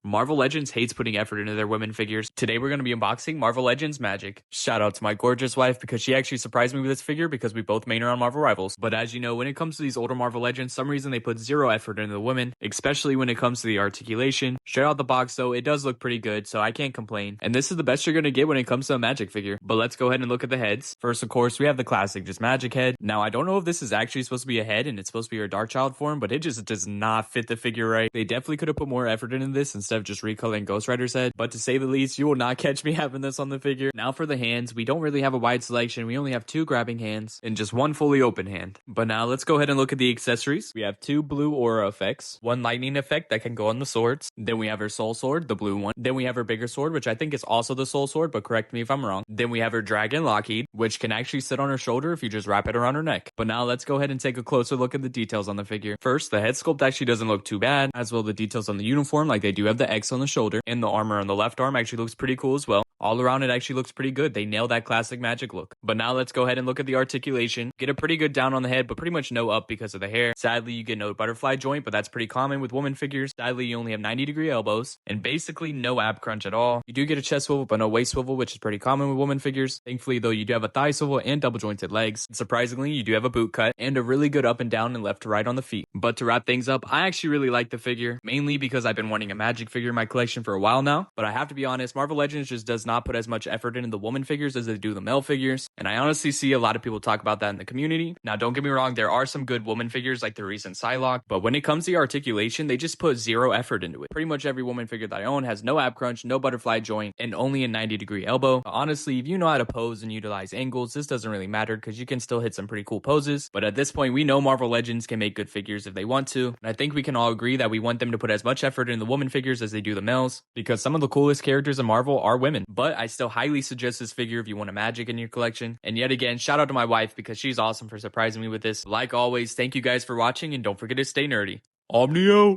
Marvel Legends hates putting effort into their women figures. Today we're going to be unboxing Marvel Legends Magic. Shout out to my gorgeous wife because she actually surprised me with this figure because we both main her on Marvel Rivals. But as you know, when it comes to these older Marvel Legends, some reason they put zero effort into the women, especially when it comes to the articulation. Straight out the box though, it does look pretty good, so I can't complain. And this is the best you're going to get when it comes to a Magic figure. But let's go ahead and look at the heads. First, of course, we have the classic just Magic head. Now, I don't know if this is actually supposed to be a head and it's supposed to be her Dark Child form, but it just does not fit the figure right. They definitely could have put more effort into this instead of just recoloring Ghost Rider's head. But to say the least, you will not catch me having this on the figure. Now for the hands, we don't really have a wide selection. We only have 2 grabbing hands and just 1 fully open hand. But now let's go ahead and look at the accessories. We have 2 blue aura effects, 1 lightning effect that can go on the swords. Then we have her soul sword, the blue one. Then we have her bigger sword, which I think is also the soul sword, but correct me if I'm wrong. Then we have her dragon Lockheed, which can actually sit on her shoulder if you just wrap it around her neck. But now let's go ahead and take a closer look at the details on the figure. First, the head sculpt actually doesn't look too bad, as well the details on the uniform, like they do have the X on the shoulder, and the armor on the left arm actually looks pretty cool as well. All around it actually looks pretty good. They nailed that classic Magic look. But now let's go ahead and look at the articulation. Get a pretty good down on the head, but pretty much no up because of the hair. Sadly, you get no butterfly joint, but that's pretty common with woman figures. Sadly, you only have 90-degree elbows, and basically no ab crunch at all. You do get a chest swivel, but no waist swivel, which is pretty common with woman figures. Thankfully, though, you do have a thigh swivel and double jointed legs. And surprisingly, you do have a boot cut, and a really good up and down and left to right on the feet. But to wrap things up, I actually really like the figure, mainly because I've been wanting a Magic figure in my collection for a while now. But I have to be honest, Marvel Legends just does not put as much effort into the woman figures as they do the male figures, and I honestly see a lot of people talk about that in the community. Now don't get me wrong, there are some good woman figures like the recent Psylocke, but when it comes to the articulation, they just put zero effort into it. Pretty much every woman figure that I own has no ab crunch, no butterfly joint, and only a 90-degree elbow. But honestly, if you know how to pose and utilize angles, this doesn't really matter because you can still hit some pretty cool poses. But at this point, we know Marvel Legends can make good figures if they want to, and I think we can all agree that we want them to put as much effort in the woman figures as they do the males, because some of the coolest characters in Marvel are women. But I still highly suggest this figure if you want a Magic in your collection. And yet again, shout out to my wife because she's awesome for surprising me with this. Like always, thank you guys for watching, and don't forget to stay nerdy. Omnio!